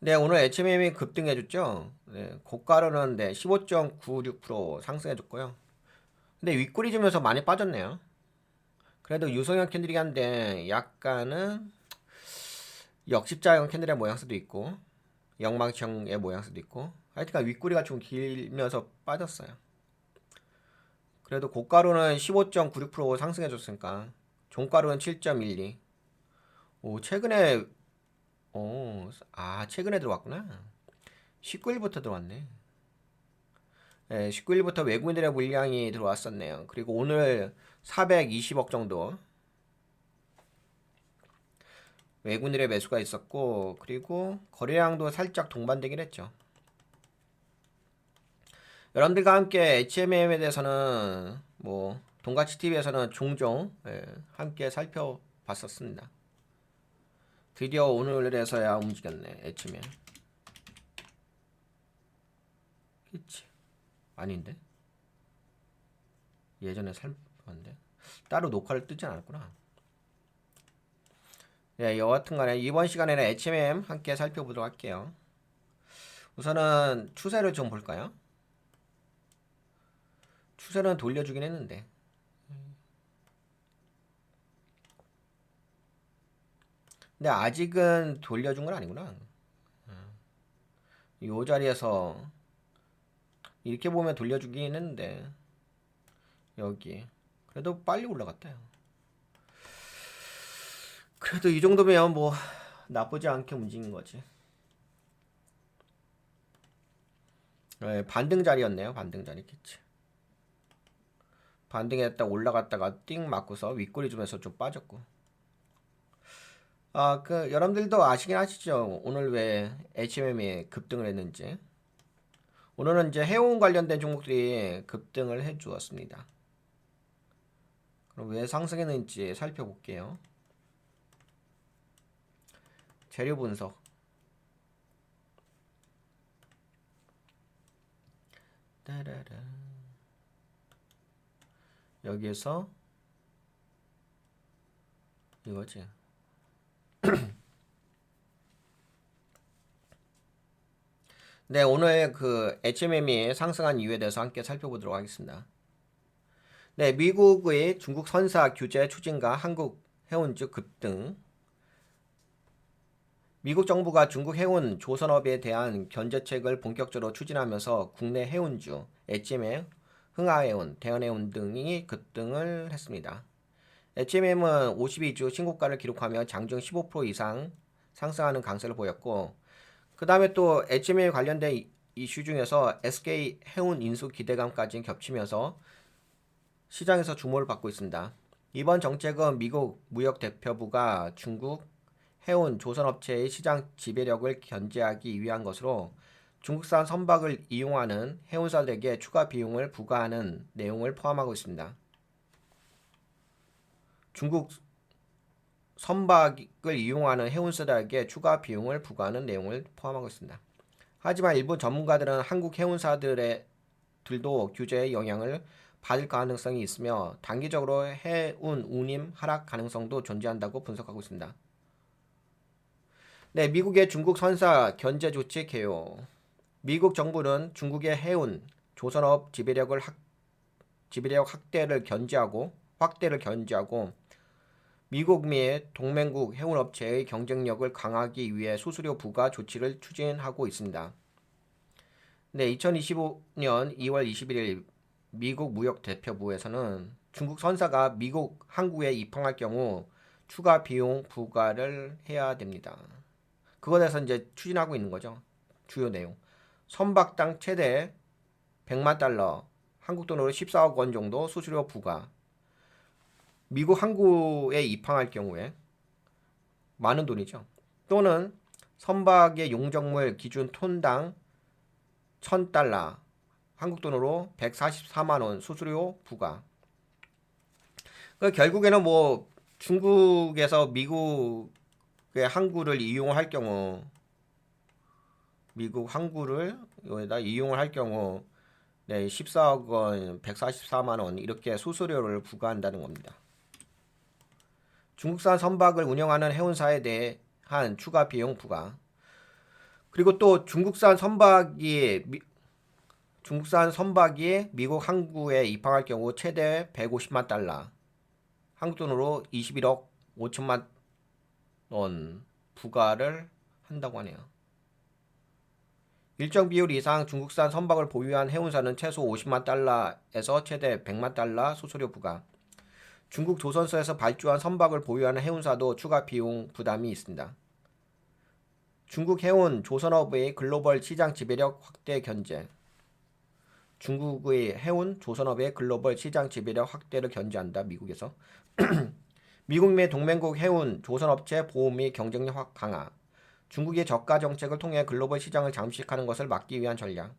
네, 오늘 HMM이 급등해줬죠. 네, 고가로는 네, 15.96% 상승해줬고요. 근데 윗꼬리 주면서 많이 빠졌네요. 그래도 유성형 캔들이긴 한데 약간은 역십자형 캔들의 모양새도 있고 영망형의 모양새도 있고 하여튼간 윗꼬리가 좀 길면서 빠졌어요. 그래도 고가로는 15.96% 상승해줬으니까 종가로는 7.12. 오, 최근에 들어왔구나. 19일부터 들어왔네. 네, 19일부터 외국인들의 물량이 들어왔었네요. 그리고 오늘 420억 정도 외국인들의 매수가 있었고, 그리고 거래량도 살짝 동반되긴 했죠. 여러분들과 함께 HMM에 대해서는 뭐 동가치 TV에서는 종종 함께 살펴봤었습니다. 드디어 오늘에서야 움직였네. HMM. 그치? 아닌데? 예전에 살펴봤는데 따로 녹화를 뜨진 않았구나. 네, 여하튼간에 이번 시간에는 HMM 함께 살펴보도록 할게요. 우선은 추세를 좀 볼까요? 추세는 돌려주긴 했는데 근데 아직은 돌려준 건 아니구나. 이 자리에서 이렇게 보면 돌려주긴 했는데 여기 그래도 빨리 올라갔다요. 그래도 이 정도면 뭐 나쁘지 않게 움직인 거지. 네, 반등 자리였네요. 반등 자리 그치. 반등했다 올라갔다가 띵 맞고서 윗꼬리 주면서 좀 빠졌고. 아, 그 여러분들도 아시긴 하시죠? 오늘 왜 HMM이 급등을 했는지. 오늘은 이제 해운 관련된 종목들이 급등을 해 주었습니다. 그럼 왜 상승했는지 살펴볼게요. 재료 분석. 따라라. 여기에서 이거지. 네, 오늘 그 HMM이 상승한 이유에 대해서 함께 살펴보도록 하겠습니다. 네, 미국의 중국 선사 규제 추진과 한국 해운주 급등. 미국 정부가 중국 해운 조선업에 대한 견제책을 본격적으로 추진하면서 국내 해운주, HMM, 흥하해운, 대한해운 등이 급등을 했습니다. HMM은 52주 신고가를 기록하며 장중 15% 이상 상승하는 강세를 보였고, 그 다음에 또 HMM 관련된 이슈 중에서 SK 해운 인수 기대감까지 겹치면서 시장에서 주목을 받고 있습니다. 이번 정책은 미국 무역대표부가 중국 해운 조선업체의 시장 지배력을 견제하기 위한 것으로 중국산 선박을 이용하는 해운사들에게 추가 비용을 부과하는 내용을 포함하고 있습니다. 중국 선박을 이용하는 해운사들에게 추가 비용을 부과하는 내용을 포함하고 있습니다. 하지만 일부 전문가들은 한국 해운사들의 들도 규제의 영향을 받을 가능성이 있으며 단기적으로 해운 운임 하락 가능성도 존재한다고 분석하고 있습니다. 네, 미국의 중국 선사 견제 조치 개요. 미국 정부는 중국의 해운, 조선업 지배력 확대를 견제하고 미국 및 동맹국 해운업체의 경쟁력을 강화하기 위해 수수료 부과 조치를 추진하고 있습니다. 네, 2025년 2월 21일 미국 무역대표부에서는 중국 선사가 미국 항구에 입항할 경우 추가 비용 부과를 해야 됩니다. 그거에 대해서 이제 추진하고 있는 거죠. 주요 내용. 선박당 최대 100만 달러, 한국 돈으로 14억 원 정도 수수료 부과. 미국 항구에 입항할 경우에 많은 돈이죠. 또는 선박의 용적물 기준 톤당 1000달러, 한국 돈으로 144만 원 수수료 부과. 그 결국에는 뭐 중국에서 미국의 항구를 이용할 경우 미국 항구를 여기다 이용을 할 경우 네, 14억 원, 144만 원 이렇게 수수료를 부과한다는 겁니다. 중국산 선박을 운영하는 해운사에 대한 추가 비용 부과. 그리고 또 중국산 선박이 미국 항구에 입항할 경우 최대 150만 달러, 한국 돈으로 21억 5천만 원 부과를 한다고 하네요. 일정 비율 이상 중국산 선박을 보유한 해운사는 최소 50만 달러에서 최대 100만 달러 수수료 부과. 중국 조선소에서 발주한 선박을 보유하는 해운사도 추가 비용 부담이 있습니다. 중국 해운 조선업의 글로벌 시장 지배력 확대 견제. 중국의 해운 조선업의 글로벌 시장 지배력 확대를 견제한다. 미국에서. 미국 내 동맹국 해운 조선업체 보호 및 경쟁력 강화. 중국의 저가 정책을 통해 글로벌 시장을 잠식하는 것을 막기 위한 전략.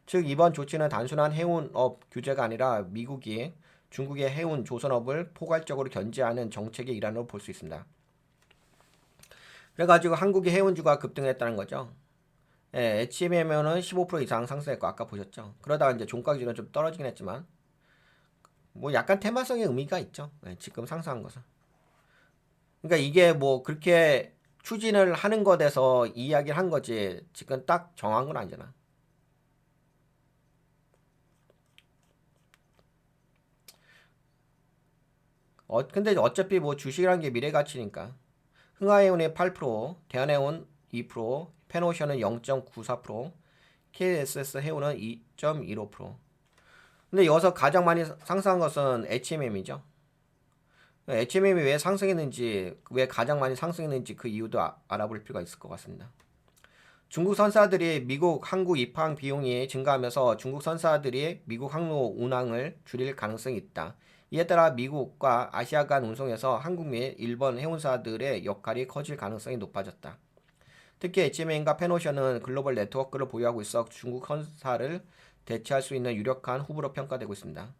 즉 이번 조치는 단순한 해운업 규제가 아니라 미국이 중국의 해운 조선업을 포괄적으로 견제하는 정책의 일환으로 볼 수 있습니다. 그래가지고 한국의 해운주가 급등했다는 거죠. 예, HMM은 15% 이상 상승했고 아까 보셨죠. 그러다가 이제 종가 기준은 좀 떨어지긴 했지만 뭐 약간 테마성의 의미가 있죠. 예, 지금 상승한 것은. 그러니까 이게 뭐 그렇게 추진을 하는 것에서 이야기를 한 거지 지금 딱 정한 건 아니잖아. 근데 어차피 뭐 주식이라는 게 미래 가치니까. 흥하해운이 8%, 대한해운 2%, 펜오션은 0.94%, KSS 해운은 2.15%. 근데 여기서 가장 많이 상승한 것은 HMM이죠. HMM이 왜 상승했는지, 왜 가장 많이 상승했는지 그 이유도 알아볼 필요가 있을 것 같습니다. 중국 선사들이 미국 항구 입항 비용이 증가하면서 중국 선사들이 미국 항로 운항을 줄일 가능성이 있다. 이에 따라 미국과 아시아 간 운송에서 한국 및 일본 해운사들의 역할이 커질 가능성이 높아졌다. 특히 HMM과 펜오션은 글로벌 네트워크를 보유하고 있어 중국 선사를 대체할 수 있는 유력한 후보로 평가되고 있습니다.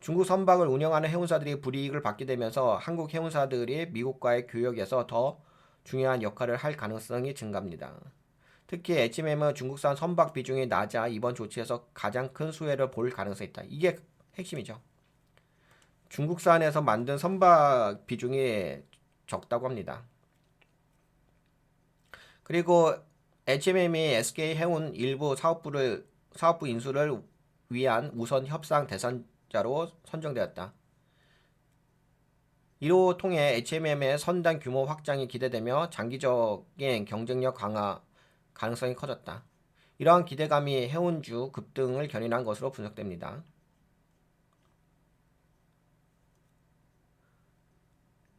중국 선박을 운영하는 해운사들이 불이익을 받게 되면서 한국 해운사들이 미국과의 교역에서 더 중요한 역할을 할 가능성이 증가합니다. 특히 HMM은 중국산 선박 비중이 낮아 이번 조치에서 가장 큰 수혜를 볼 가능성이 있다. 이게 핵심이죠. 중국산에서 만든 선박 비중이 적다고 합니다. 그리고 HMM이 SK 해운 일부 사업부 인수를 위한 우선 협상 대상자로 선정되었다. 이로 통해 HMM의 선단 규모 확장이 기대되며 장기적인 경쟁력 강화 가능성이 커졌다. 이러한 기대감이 해운주 급등을 견인한 것으로 분석됩니다.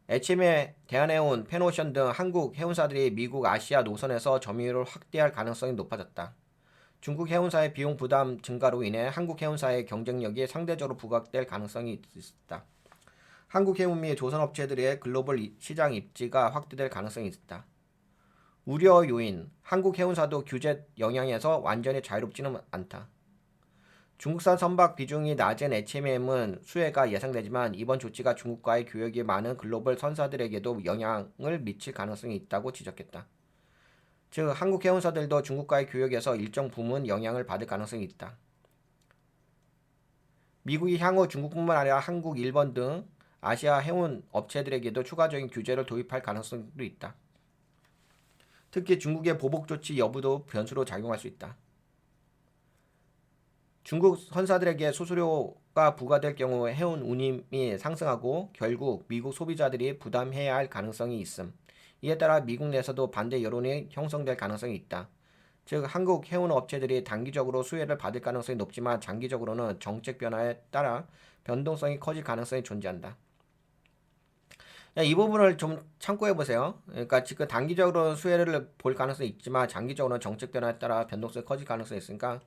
HMM, 대한해운, 펜오션 등 한국 해운사들이 미국 아시아 노선에서 점유율을 확대할 가능성이 높아졌다. 중국 해운사의 비용 부담 증가로 인해 한국 해운사의 경쟁력이 상대적으로 부각될 가능성이 있다. 한국 해운 및 조선업체들의 글로벌 시장 입지가 확대될 가능성이 있다. 우려 요인, 한국 해운사도 규제 영향에서 완전히 자유롭지는 않다. 중국산 선박 비중이 낮은 HMM은 수혜가 예상되지만 이번 조치가 중국과의 교역이 많은 글로벌 선사들에게도 영향을 미칠 가능성이 있다고 지적했다. 즉 한국 해운사들도 중국과의 교역에서 일정 부분 영향을 받을 가능성이 있다. 미국이 향후 중국뿐만 아니라 한국, 일본 등 아시아 해운 업체들에게도 추가적인 규제를 도입할 가능성도 있다. 특히 중국의 보복 조치 여부도 변수로 작용할 수 있다. 중국 선사들에게 수수료가 부과될 경우 해운 운임이 상승하고 결국 미국 소비자들이 부담해야 할 가능성이 있음. 이에 따라 미국 내에서도 반대 여론이 형성될 가능성이 있다. 즉 한국 해운 업체들이 단기적으로 수혜를 받을 가능성이 높지만 장기적으로는 정책 변화에 따라 변동성이 커질 가능성이 존재한다. 이 부분을 좀 참고해 보세요. 그러니까 지금 단기적으로는 수혜를 볼 가능성이 있지만 장기적으로는 정책 변화에 따라 변동성이 커질 가능성이 있으니까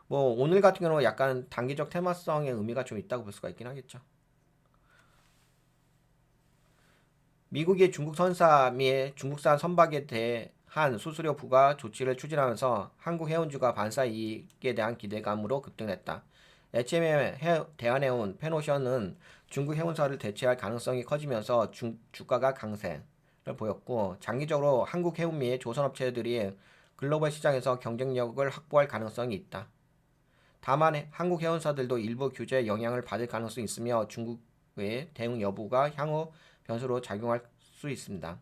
뭐 오늘 같은 경우는 약간 단기적 테마성의 의미가 좀 있다고 볼 수가 있긴 하겠죠. 미국이 중국 선사 및 중국산 선박에 대한 수수료 부과 조치를 추진하면서 한국 해운주가 반사 이익에 대한 기대감으로 급등했다. HMM, 대한해운, 펜오션은 중국 해운사를 대체할 가능성이 커지면서 주가가 강세를 보였고 장기적으로 한국 해운 및 조선업체들이 글로벌 시장에서 경쟁력을 확보할 가능성이 있다. 다만 한국 해운사들도 일부 규제 영향을 받을 가능성이 있으며 중국의 대응 여부가 향후 변수로 작용할 수 있습니다.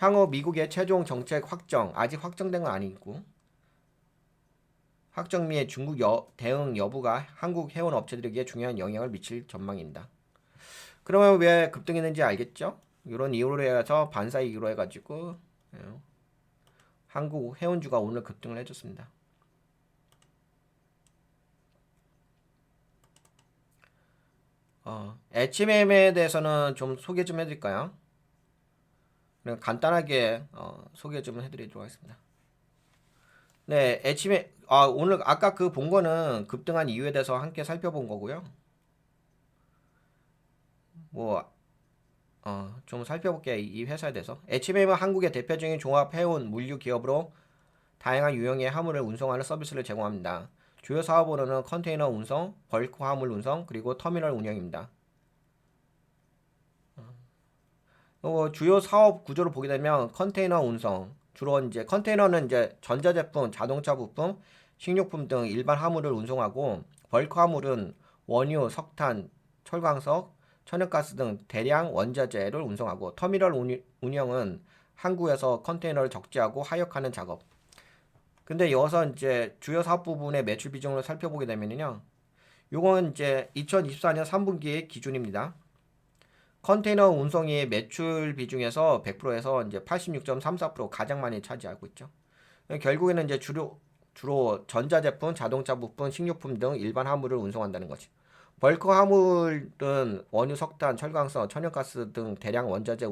향후 미국의 최종 정책 확정 아직 확정된 건 아니고 확정 및 중국 대응 여부가 한국 해운 업체들에게 중요한 영향을 미칠 전망입니다. 그러면 왜 급등했는지 알겠죠? 이런 이유로 해서 반사이익으로 해가지고 한국 해운주가 오늘 급등을 해줬습니다. HMM에 대해서는 좀 소개 좀 해드릴까요? 그냥 간단하게 소개 좀 해드리도록 하겠습니다. 네, HMM 오늘 아까 그 본 거는 급등한 이유에 대해서 함께 살펴본 거고요. 뭐 좀 살펴볼게요. 이 회사에 대해서. HMM은 한국의 대표적인 종합 해운 물류 기업으로 다양한 유형의 화물을 운송하는 서비스를 제공합니다. 주요 사업으로는 컨테이너 운송, 벌크 화물 운송, 그리고 터미널 운영입니다. 주요 사업 구조를 보게 되면 컨테이너 운송, 주로 이제 컨테이너는 이제 전자제품, 자동차 부품, 식료품 등 일반 화물을 운송하고 벌크 화물은 원유, 석탄, 철광석, 천연가스 등 대량 원자재를 운송하고 터미널 운영은 항구에서 컨테이너를 적재하고 하역하는 작업. 근데 여기서 이제 주요 사업 부분의 매출 비중을 살펴보게 되면요. 요건 이제 2024년 3분기 기준입니다. 컨테이너 운송이 매출 비중에서 100%에서 이제 86.34% 가장 많이 차지하고 있죠. 결국에는 이제 주로 전자제품, 자동차 부품, 식료품 등 일반 화물을 운송한다는 거지. 벌크 화물은 원유, 석탄, 철강성, 천연가스 등 대량 원자재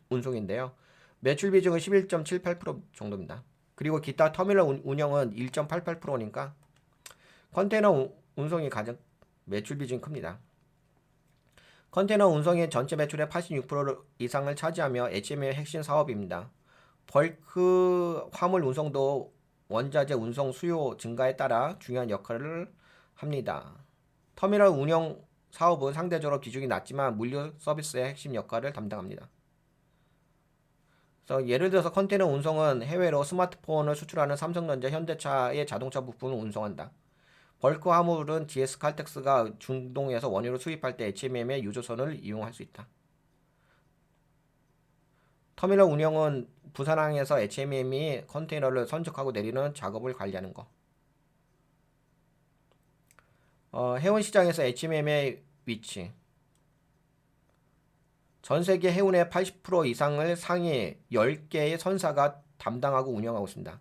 운송인데요. 매출 비중은 11.78% 정도입니다. 그리고 기타 터미널 운영은 1.88%니까 컨테이너 운송이 가장 매출 비중이 큽니다. 컨테이너 운송의 전체 매출의 86% 이상을 차지하며 HM의 핵심 사업입니다. 벌크 화물 운송도 원자재 운송 수요 증가에 따라 중요한 역할을 합니다. 터미널 운영 사업은 상대적으로 비중이 낮지만 물류 서비스의 핵심 역할을 담당합니다. 그래서 예를 들어서 컨테이너 운송은 해외로 스마트폰을 수출하는 삼성전자, 현대차의 자동차 부품을 운송한다. 벌크 화물은 GS 칼텍스가 중동에서 원유를 수입할 때 HMM의 유조선을 이용할 수 있다. 터미널 운영은 부산항에서 HMM이 컨테이너를 선적하고 내리는 작업을 관리하는 거. 해운 시장에서 HMM의 위치. 전 세계 해운의 80% 이상을 상위 10개의 선사가 담당하고 운영하고 있습니다.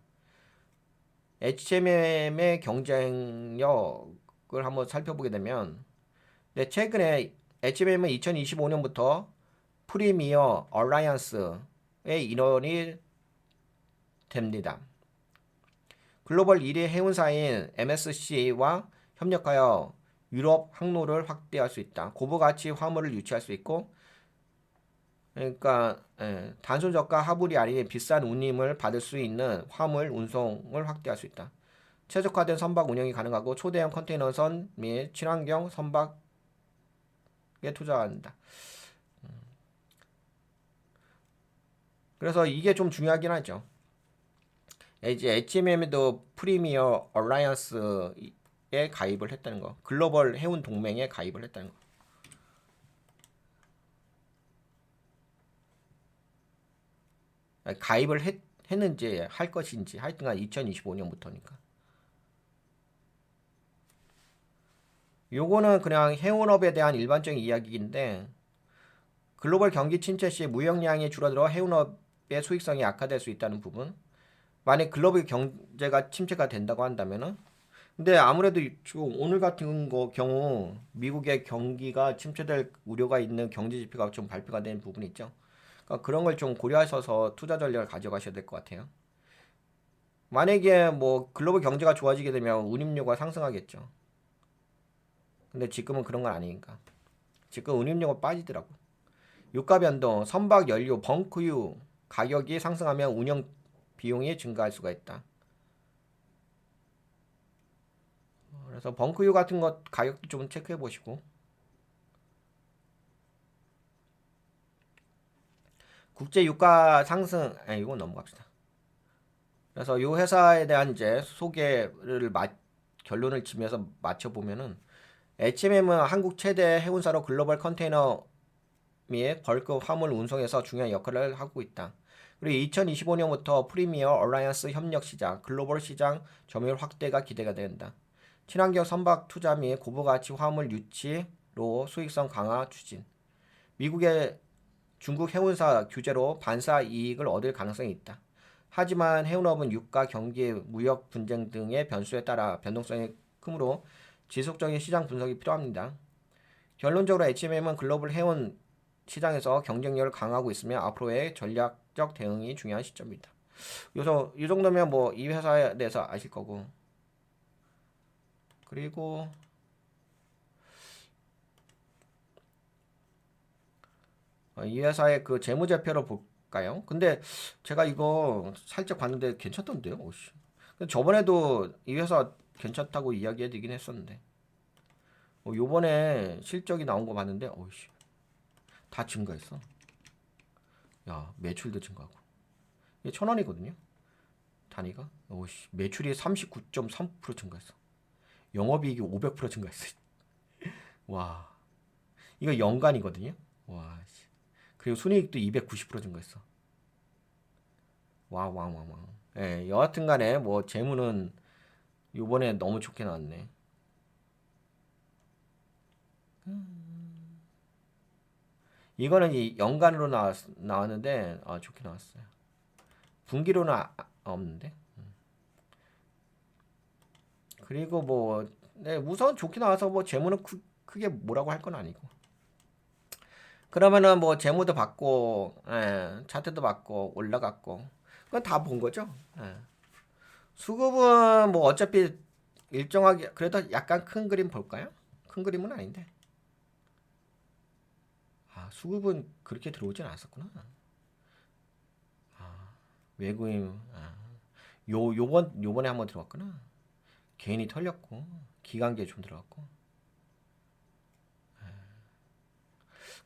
HMM의 경쟁력을 한번 살펴보게 되면 최근에 HMM은 2025년부터 프리미어 얼라이언스의 일원이 됩니다. 글로벌 1위 해운사인 MSC와 협력하여 유럽 항로를 확대할 수 있다. 고부가치 화물을 유치할 수 있고 그러니까 단순 저가 하물이 아닌 비싼 운임을 받을 수 있는 화물 운송을 확대할 수 있다. 최적화된 선박 운영이 가능하고 초대형 컨테이너선 및 친환경 선박에 투자한다. 그래서 이게 좀 중요하긴 하죠. 이제 HMM도 프리미어 얼라이언스에 가입을 했다는 거. 글로벌 해운 동맹에 가입을 했다는 거. 가입을 했는지 할 것인지 하여튼간 2025년부터니까. 요거는 그냥 해운업에 대한 일반적인 이야기인데 글로벌 경기 침체 시 무역량이 줄어들어 해운업의 수익성이 악화될 수 있다는 부분. 만약 글로벌 경제가 침체가 된다고 한다면은 근데 아무래도 오늘 같은 경우 미국의 경기가 침체될 우려가 있는 경제 지표가 좀 발표가 된 부분이 있죠. 그러니까 그런 걸 좀 고려하셔서 투자 전략을 가져가셔야 될 것 같아요. 만약에 뭐 글로벌 경제가 좋아지게 되면 운임료가 상승하겠죠. 근데 지금은 그런 건 아니니까. 지금 운임료가 빠지더라고. 유가 변동, 선박 연료, 벙크유 가격이 상승하면 운영 비용이 증가할 수가 있다. 그래서 벙크유 같은 것 가격도 좀 체크해 보시고. 국제 유가 상승, 이건 넘어갑시다. 그래서 이 회사에 대한 이제 소개를 결론을 지면서 맞춰보면은 HMM은 한국 최대 해운사로 글로벌 컨테이너 및 벌크 화물 운송에서 중요한 역할을 하고 있다. 그리고 2025년부터 프리미어 얼라이언스 협력 시장, 글로벌 시장 점유율 확대가 기대가 된다. 친환경 선박 투자 및 고부가치 화물 유치로 수익성 강화 추진. 미국의 중국 해운사 규제로 반사 이익을 얻을 가능성이 있다. 하지만 해운업은 유가, 경기, 무역 분쟁 등의 변수에 따라 변동성이 크므로 지속적인 시장 분석이 필요합니다. 결론적으로 HMM은 글로벌 해운 시장에서 경쟁력을 강화하고 있으며 앞으로의 전략적 대응이 중요한 시점입니다. 그래서 이 정도면 뭐 이 회사에 대해서 아실 거고. 그리고 이 회사의 그 재무제표를 볼까요? 근데 제가 이거 살짝 봤는데 괜찮던데요. 오씨. 저번에도 이 회사 괜찮다고 이야기해드리긴 했었는데 요번에 실적이 나온 거 봤는데 오씨. 다 증가했어. 야, 매출도 증가하고. 이게 1,000원이거든요. 단위가. 오씨. 매출이 39.3% 증가했어. 영업이익이 500% 증가했어. 와. 이거 연간이거든요. 와. 그리고 순이익도 290% 증가했어. 와. 예, 여하튼 간에 뭐 재무는 요번에 너무 좋게 나왔네. 이거는 이 연간으로 나왔는데 좋게 나왔어요. 분기로는 없는데. 그리고 뭐 네, 우선 좋게 나와서 뭐 재무는 크게 뭐라고 할 건 아니고. 그러면은 뭐 재무도 받고, 차트도 받고 올라갔고, 그건 다 본 거죠. 예. 수급은 뭐 어차피 일정하게 그래도 약간 큰 그림 볼까요? 큰 그림은 아닌데. 수급은 그렇게 들어오진 않았었구나. 외국인 요번에 한번 들어왔구나. 개인이 털렸고 기관계 좀 들어갔고.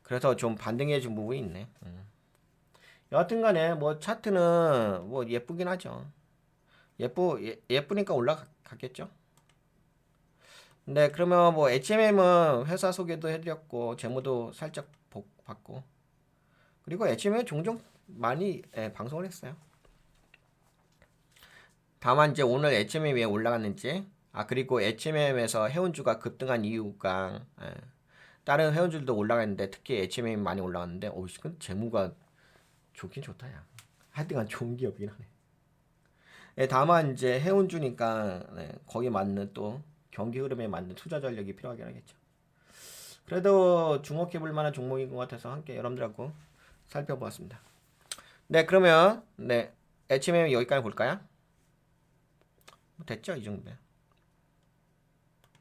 그래서 좀 반등해진 부분이 있네. 여하튼간에 뭐 차트는 뭐 예쁘긴 하죠. 예쁘니까 올라갔겠죠. 네, 그러면 뭐 HMM은 회사 소개도 해드렸고 재무도 살짝 봤고 그리고 HMM은 종종 많이 방송을 했어요. 다만 이제 오늘 HMM이 왜 올라갔는지 그리고 HMM에서 해운주가 급등한 이유가 다른 해운주들도 올라갔는데 특히 HMM이 많이 올라갔는데 오씨 근데 재무가 좋긴 좋다 야. 하여튼간 좋은 기업이긴 하네. 다만 이제 해운주니까 거기 맞는 또 경기 흐름에 맞는 투자 전략이 필요하긴 하겠죠. 그래도 주목해 볼 만한 종목인 것 같아서 함께 여러분들하고 살펴보았습니다. 네, 그러면 HMM 여기까지 볼까요? 됐죠? 이 정도면.